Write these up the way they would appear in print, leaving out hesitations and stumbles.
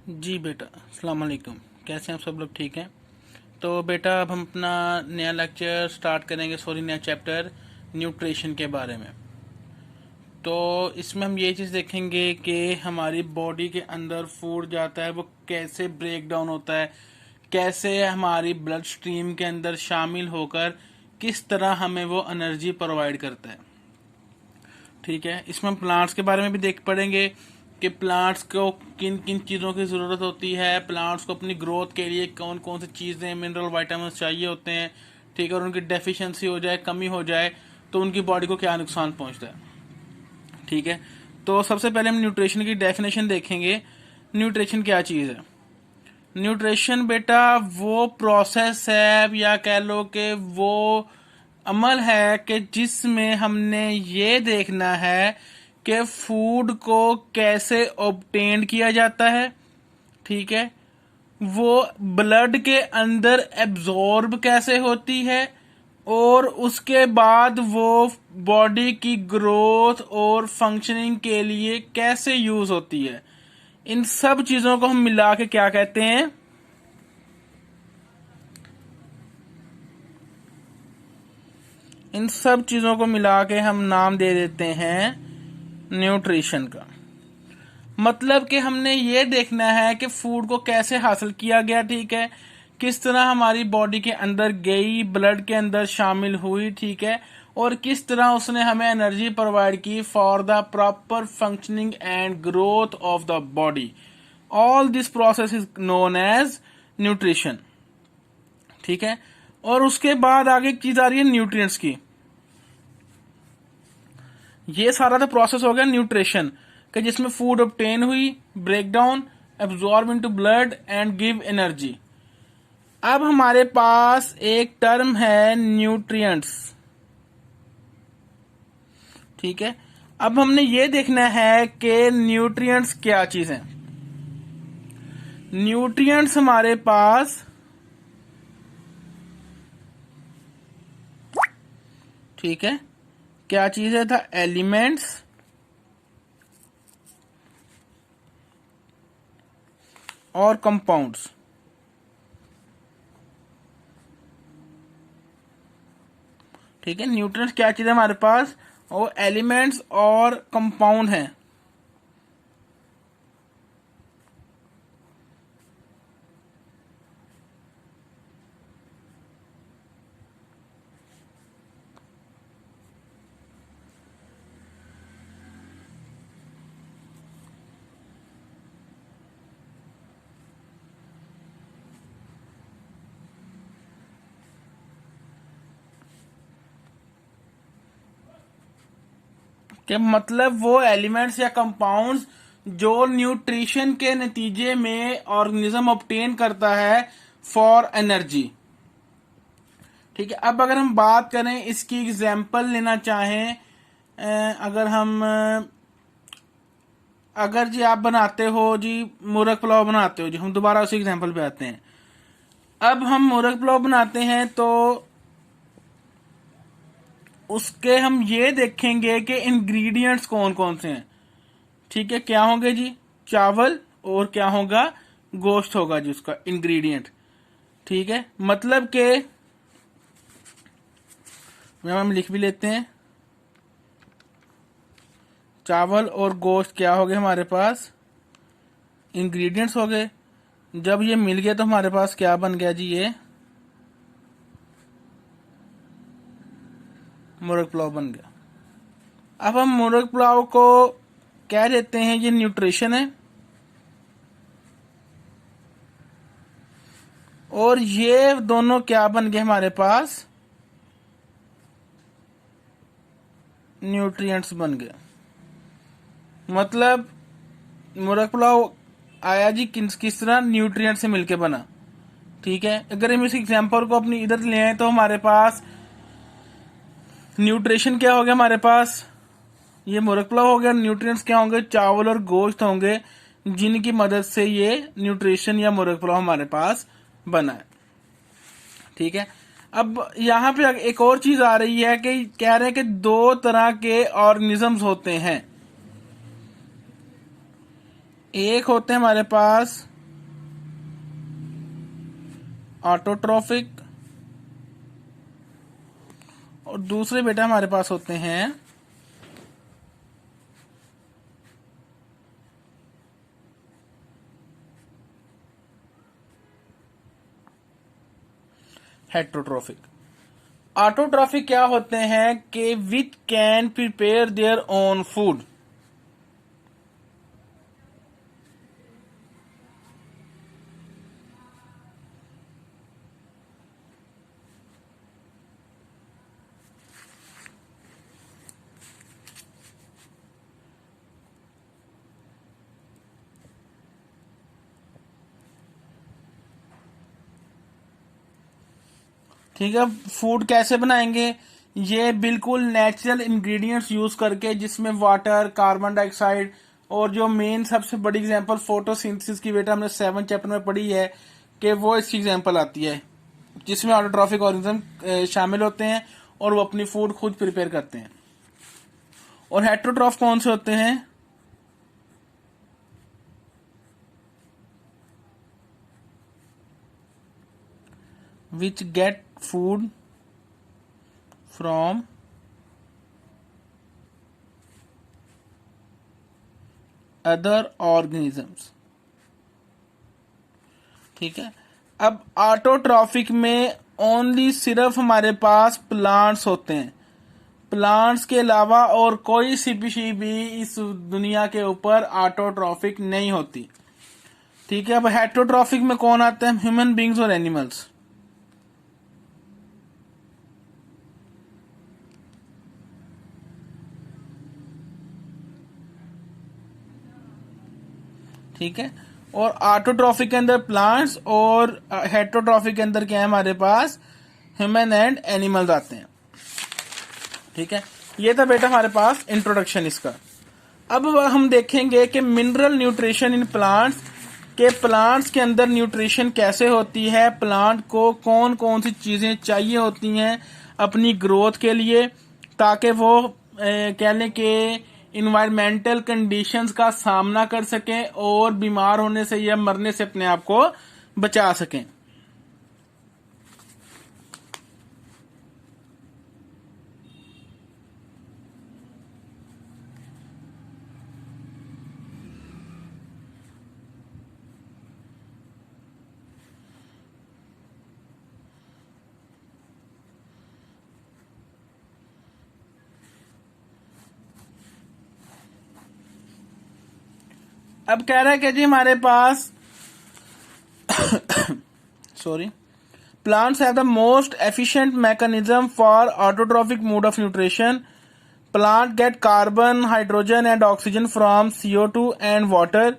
जी बेटा, अस्सलाम वालेकुम। कैसे हैं आप सब लोग? ठीक हैं? तो बेटा अब हम अपना नया लेक्चर स्टार्ट करेंगे, नया चैप्टर न्यूट्रिशन के बारे में। तो इसमें हम ये चीज़ देखेंगे कि हमारी बॉडी के अंदर फूड जाता है वो कैसे ब्रेक डाउन होता है, कैसे हमारी ब्लड स्ट्रीम के अंदर शामिल होकर किस तरह हमें वो एनर्जी प्रोवाइड करता है। ठीक है, इसमें हम प्लांट्स के बारे में भी देख पड़ेंगे कि प्लांट्स को किन किन चीज़ों की ज़रूरत होती है, प्लांट्स को अपनी ग्रोथ के लिए कौन कौन सी चीज़ें, मिनरल वाइटामिन चाहिए होते हैं। ठीक है, और उनकी डेफिशिएंसी हो जाए, कमी हो जाए तो उनकी बॉडी को क्या नुकसान पहुंचता है। ठीक है, तो सबसे पहले हम न्यूट्रिशन की डेफिनेशन देखेंगे। न्यूट्रिशन क्या चीज़ है? न्यूट्रिशन बेटा वो प्रोसेस है या कह लो कि वो अमल है कि जिसमें हमने ये देखना है कि फूड को कैसे ऑब्टेन किया जाता है। ठीक है, वो ब्लड के अंदर एब्जॉर्ब कैसे होती है और उसके बाद वो बॉडी की ग्रोथ और फंक्शनिंग के लिए कैसे यूज होती है। इन सब चीजों को हम मिला के क्या कहते हैं? इन सब चीजों को मिला के हम नाम दे देते हैं न्यूट्रिशन का। मतलब कि हमने ये देखना है कि फूड को कैसे हासिल किया गया। ठीक है, किस तरह हमारी बॉडी के अंदर गई, ब्लड के अंदर शामिल हुई। ठीक है, और किस तरह उसने हमें एनर्जी प्रोवाइड की for the proper functioning and growth of the body. All this process is known as nutrition. ठीक है, और उसके बाद आगे एक चीज आ रही है न्यूट्रिएंट्स की। ये सारा तो प्रोसेस हो गया न्यूट्रिशन कि जिसमें फूड ऑब्टेन हुई, break down, absorb into blood and give energy. अब हमारे पास एक टर्म है न्यूट्रिएंट्स। ठीक है, अब हमने ये देखना है कि न्यूट्रिएंट्स क्या चीज है। न्यूट्रिएंट्स हमारे पास, ठीक है, क्या चीज है? था एलिमेंट्स और कंपाउंड्स। ठीक है, न्यूट्रिएंट्स क्या चीज है हमारे पास? वो एलिमेंट्स और कंपाउंड हैं। कि मतलब वो एलिमेंट्स या कंपाउंड्स जो न्यूट्रिशन के नतीजे में ऑर्गेनिज्म ऑब्टेन करता है फॉर एनर्जी। ठीक है, अब अगर हम बात करें, इसकी एग्जांपल लेना चाहें, अगर हम अगर जी आप बनाते हो जी मुर्ग पुलाव बनाते हो जी, हम दोबारा उसी एग्जांपल पे आते हैं। अब हम मुर्ग पुलाव बनाते हैं तो उसके हम ये देखेंगे कि इंग्रेडिएंट्स कौन कौन से हैं। ठीक है, क्या होंगे जी? चावल और क्या होगा? गोश्त होगा जी उसका इंग्रेडिएंट। ठीक है, मतलब के हम लिख भी लेते हैं, चावल और गोश्त क्या हो गए हमारे पास? इंग्रेडिएंट्स हो गए। जब ये मिल गया तो हमारे पास क्या बन गया जी? ये मुर्ग पुलाव बन गया। अब हम मुर्ग पुलाव को कह देते हैं ये न्यूट्रिशन है, और ये दोनों क्या बन गए हमारे पास? न्यूट्रिएंट्स बन गए। मतलब मुर्ग पुलाव आया जी किस तरह? न्यूट्रिएंट से मिलके बना। ठीक है, अगर हम इस एग्जांपल को अपनी इधर ले आए तो हमारे पास न्यूट्रिशन क्या हो गया हमारे पास? ये मुर्ग पुलाव हो गया। न्यूट्रिएंट्स क्या होंगे? चावल और गोश्त होंगे, जिनकी मदद से ये न्यूट्रिशन या मुर्ग पुलाव हमारे पास बना है। ठीक है, अब यहाँ पे एक और चीज आ रही है कि कह रहे हैं कि दो तरह के ऑर्गेनिजम्स होते हैं। एक होते हैं हमारे पास ऑटोट्रॉफिक, और दूसरे बेटा हमारे पास होते हैं हेट्रोट्रॉफिक। ऑटोट्रॉफिक क्या होते हैं कि which can prepare their own food. ठीक है, फूड कैसे बनाएंगे? ये बिल्कुल नेचुरल इंग्रेडिएंट्स यूज करके, जिसमें वाटर, कार्बन डाइऑक्साइड, और जो मेन सबसे बड़ी एग्जांपल फोटोसिंथेसिस की बेटा हमने 7 चैप्टर में पढ़ी है कि वो इसकी एग्जांपल आती है, जिसमें ऑटोट्रॉफिक ऑर्गेनिज्म शामिल होते हैं और वो अपनी फूड खुद प्रिपेयर करते हैं। और हेट्रोट्रॉफ कौन से होते हैं? Which get food from other organisms. ठीक है, अब ऑटोट्रॉफिक में ओनली सिर्फ हमारे पास प्लांट्स होते हैं। प्लांट्स के अलावा और कोई स्पीशी भी इस दुनिया के ऊपर ऑटोट्रॉफिक नहीं होती। ठीक है, अब हेट्रोट्रॉफिक में कौन आते हैं? ह्यूमन बींग्स और एनिमल्स। ठीक है, और ऑटोट्रॉफिक के अंदर प्लांट्स, और हेट्रोट्रॉफिक के अंदर क्या है हमारे पास? ह्यूमन एंड एनिमल्स आते हैं। ठीक है, ये था बेटा हमारे पास इंट्रोडक्शन इसका। अब हम देखेंगे कि मिनरल न्यूट्रिशन इन प्लांट्स, के प्लांट्स के अंदर न्यूट्रिशन कैसे होती है, प्लांट को कौन कौन सी चीजें चाहिए होती हैं अपनी ग्रोथ के लिए, ताकि वो कह लें कि इन्वायरमेंटल कंडीशंस का सामना कर सकें और बीमार होने से या मरने से अपने आप को बचा सकें। अब कह रहा है कि जी हमारे पास sorry, plants have the most efficient mechanism for autotrophic mode of nutrition. Plant get carbon, hydrogen and oxygen from CO2 and water.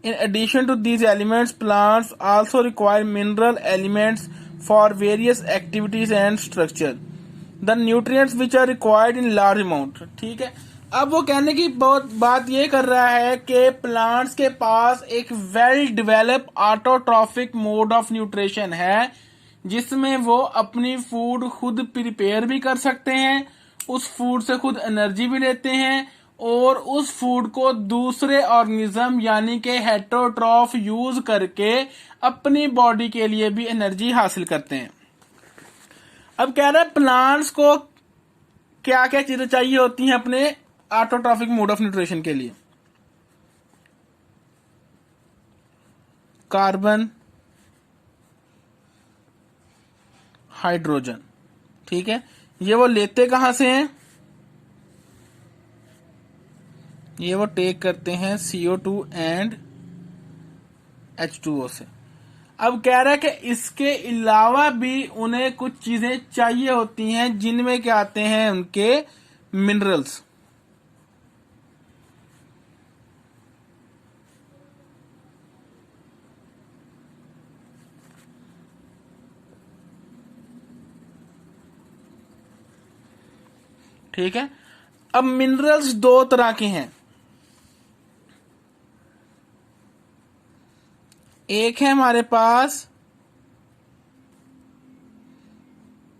In addition to these elements, plants also require mineral elements for various activities and structure. The nutrients which are required in large amount. ठीक है, अब वो कहने की बहुत बात ये कर रहा है कि प्लांट्स के पास एक well develop autotrophic mode of nutrition है, जिसमें वो अपनी फूड खुद प्रिपेयर भी कर सकते हैं, उस फूड से खुद एनर्जी भी लेते हैं, और उस फूड को दूसरे ऑर्गेनिज्म यानी कि हेट्रोट्रॉफ यूज करके अपनी बॉडी के लिए भी एनर्जी हासिल करते हैं। अब कह रहा है प्लांट्स को क्या क्या चीजें चाहिए होती हैं अपने ऑटोट्रॉफिक मोड ऑफ न्यूट्रिशन के लिए? Carbon, hydrogen. ठीक है, ये वो लेते कहां से हैं? ये वो टेक करते हैं CO2 एंड H2O से। अब कह रहा है कि इसके अलावा भी उन्हें कुछ चीजें चाहिए होती हैं, जिनमें क्या आते हैं उनके मिनरल्स। ठीक है, अब मिनरल्स दो तरह के हैं। एक है हमारे पास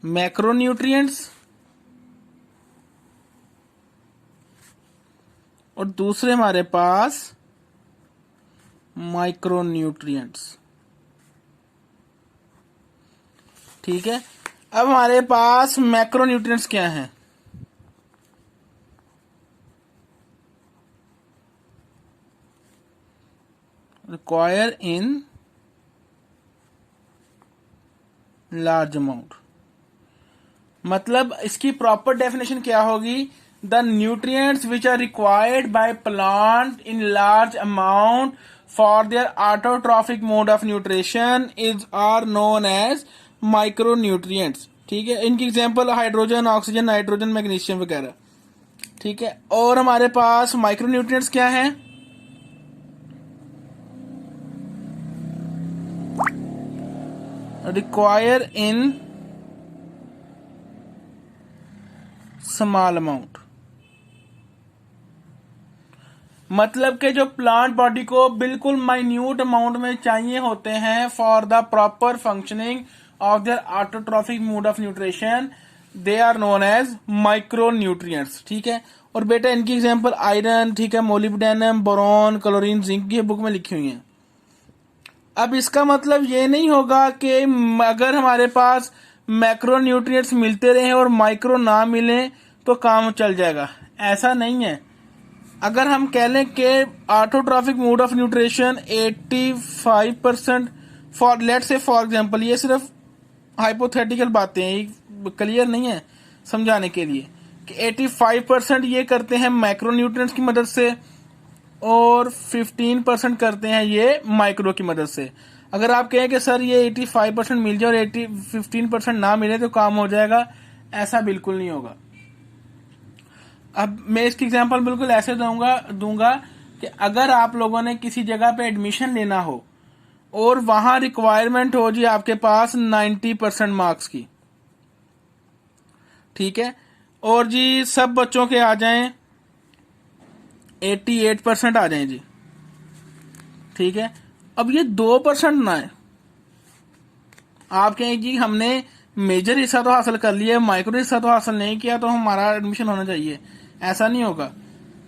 मैक्रोन्यूट्रिएंट्स और दूसरे हमारे पास माइक्रोन्यूट्रिएंट्स। ठीक है। अब हमारे पास मैक्रो न्यूट्रिएंट्स क्या हैं? रिक्वायर इन लार्ज अमाउंट, मतलब इसकी प्रॉपर डेफिनेशन क्या होगी? The nutrients which are required by plant in large amount for their autotrophic mode of nutrition is are known as micro nutrients. ठीक है, इनकी example hydrogen, oxygen, nitrogen, magnesium वगैरह। ठीक है, और हमारे पास माइक्रो न्यूट्रिएंट्स क्या हैं? रिक्वायर इन स्मॉल अमाउंट, मतलब कि जो प्लांट बॉडी को बिल्कुल माइन्यूट अमाउंट में चाहिए होते हैं for the proper functioning of their autotrophic mode of nutrition, they are known as micro nutrients. ठीक है, और बेटा इनकी एग्जांपल आयरन, ठीक है, मोलिब्डेनम, बोरॉन, क्लोरीन, जिंक, ये बुक में लिखी हुई है। अब इसका मतलब ये नहीं होगा कि अगर हमारे पास मैक्रो न्यूट्रिएंट्स मिलते रहे और माइक्रो ना मिले तो काम चल जाएगा, ऐसा नहीं है। अगर हम कह लें कि autotrophic mode of nutrition 85% for let से फॉर एग्जांपल, ये सिर्फ हाइपोथेटिकल बातें हैं, क्लियर नहीं है समझाने के लिए, कि 85% ये करते हैं मैक्रो न्यूट्रिएंट्स की मदद से और 15% करते हैं ये माइक्रो की मदद से। अगर आप कहें कि सर ये 85% मिल जाए और 15% ना मिले तो काम हो जाएगा, ऐसा बिल्कुल नहीं होगा। अब मैं इसकी एग्जांपल बिल्कुल ऐसे दूंगा कि अगर आप लोगों ने किसी जगह पे एडमिशन लेना हो और वहां रिक्वायरमेंट हो जी आपके पास 90% मार्क्स की, ठीक है, और जी सब बच्चों के आ जाएं 88% आ जाएं जी, ठीक है। अब ये 2% ना है, आप कहें जी हमने मेजर हिस्सा तो हासिल कर लिया, माइक्रो हिस्सा तो हासिल नहीं किया, तो हमारा एडमिशन होना चाहिए, ऐसा नहीं होगा।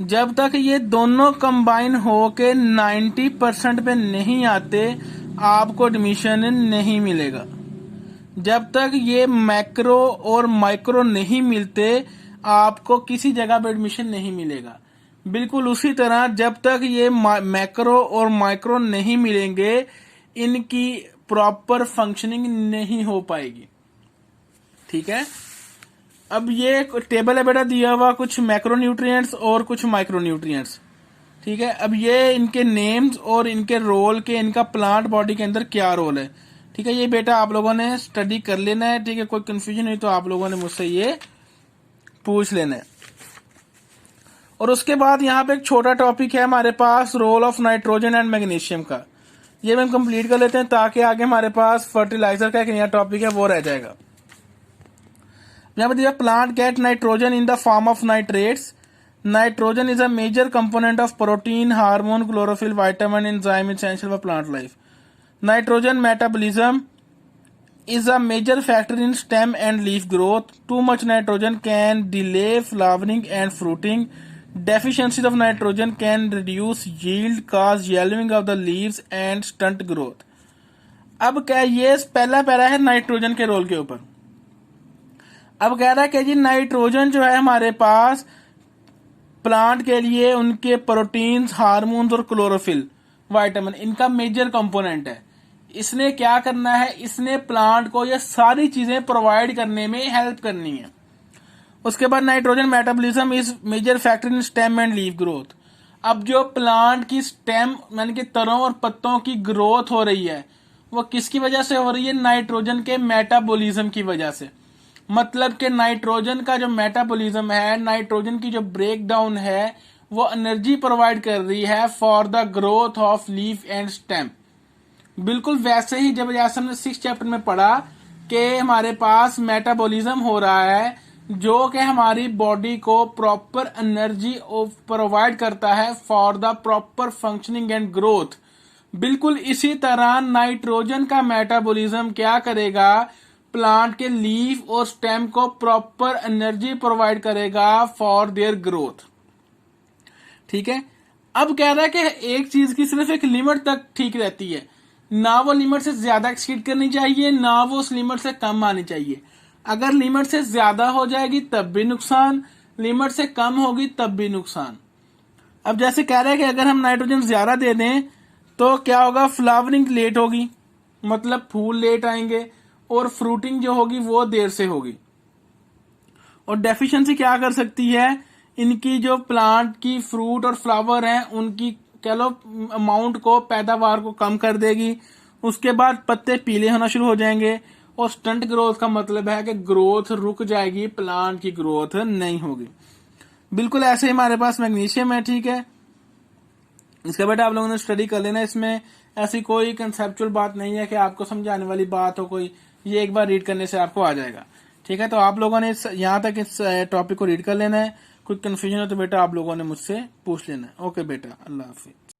जब तक ये दोनों कंबाइन हो के 90% पे नहीं आते आपको एडमिशन नहीं मिलेगा। जब तक ये मैक्रो और माइक्रो नहीं मिलते आपको किसी जगह पे एडमिशन नहीं मिलेगा। बिल्कुल उसी तरह जब तक ये मैक्रो और माइक्रो नहीं मिलेंगे इनकी प्रॉपर फंक्शनिंग नहीं हो पाएगी। ठीक है, अब ये टेबल है बेटा दिया हुआ, कुछ मैक्रो न्यूट्रिएंट्स और कुछ माइक्रो न्यूट्रिएंट्स। ठीक है, अब ये इनके नेम्स और इनके रोल के, इनका प्लांट बॉडी के अंदर क्या रोल है। ठीक है, ये बेटा आप लोगों ने स्टडी कर लेना है। ठीक है, कोई कंफ्यूजन नहीं तो आप लोगों ने मुझसे ये पूछ लेना है। और उसके बाद यहाँ पे एक छोटा टॉपिक है हमारे पास, role of nitrogen and magnesium का। ये हम कंप्लीट कर लेते हैं ताकि आगे हमारे पास फर्टिलाइजर का एक नया टॉपिक है वो रह जाएगा। यहाँ पर दिया plant get nitrogen in the form of nitrates. Nitrogen is a major component of protein, hormone, chlorophyll, vitamin, enzyme essential for plant life. Nitrogen metabolism is a major factor in stem and leaf growth. Too much nitrogen can delay flowering and fruiting. Deficiencies of nitrogen can reduce yield, cause yellowing of the leaves and stunt growth. अब क्या ये पहला para है nitrogen के role के ऊपर। अब कह रहा है कि जी नाइट्रोजन जो है हमारे पास प्लांट के लिए उनके प्रोटीन्स, हार्मोन्स और क्लोरोफिल, विटामिन, इनका मेजर कंपोनेंट है। इसने क्या करना है, इसने प्लांट को ये सारी चीजें प्रोवाइड करने में हेल्प करनी है। उसके बाद nitrogen metabolism is major factor in stem and leaf growth. अब जो प्लांट की स्टेम यानी कि तरों और पत्तों की ग्रोथ हो रही है वो किसकी वजह से हो रही है, नाइट्रोजन के मेटाबॉलिज्म की वजह से। मतलब कि नाइट्रोजन का जो मेटाबॉलिज्म है, नाइट्रोजन की जो ब्रेक डाउन है, वो एनर्जी प्रोवाइड कर रही है for the growth of leaf and stem. बिल्कुल वैसे ही जब जैसे हमने 6 चैप्टर में पढ़ा कि हमारे पास मेटाबॉलिज्म हो रहा है जो कि हमारी बॉडी को प्रॉपर एनर्जी प्रोवाइड करता है for the proper functioning and growth. बिल्कुल इसी तरह नाइट्रोजन का मेटाबॉलिज्म क्या करेगा, प्लांट के लीफ और स्टेम को प्रॉपर एनर्जी प्रोवाइड करेगा फॉर देयर ग्रोथ। ठीक है, अब कह रहा है कि एक चीज की सिर्फ एक लिमिट तक ठीक रहती है, ना वो लिमिट से ज्यादा एक्सीड करनी चाहिए, ना वो उस लिमिट से कम आनी चाहिए। अगर लिमिट से ज्यादा हो जाएगी तब भी नुकसान, लिमिट से कम होगी तब भी नुकसान। अब जैसे कह रहे हैं कि अगर हम नाइट्रोजन ज्यादा दे दें तो क्या होगा, फ्लावरिंग लेट होगी, मतलब फूल लेट आएंगे, और फ्रूटिंग जो होगी वो देर से होगी। और डेफिशिएंसी क्या कर सकती है, इनकी जो प्लांट की फ्रूट और फ्लावर हैं उनकी कह लो अमाउंट को, पैदावार को कम कर देगी। उसके बाद पत्ते पीले होना शुरू हो जाएंगे, और स्टंट ग्रोथ का मतलब है कि ग्रोथ रुक जाएगी, प्लांट की ग्रोथ नहीं होगी। बिल्कुल ऐसे हमारे पास मैग्नीशियम है, ठीक है, इसका बेटा आप लोगों ने स्टडी कर लेना। इसमें ऐसी कोई कंसेप्चुअल बात नहीं है कि आपको समझाने वाली बात हो कोई, ये एक बार रीड करने से आपको आ जाएगा, ठीक है। तो आप लोगों ने यहाँ तक इस टॉपिक को रीड कर लेना है। कोई कंफ्यूजन हो तो बेटा आप लोगों ने मुझसे पूछ लेना है। ओके बेटा, अल्लाह हाफिज।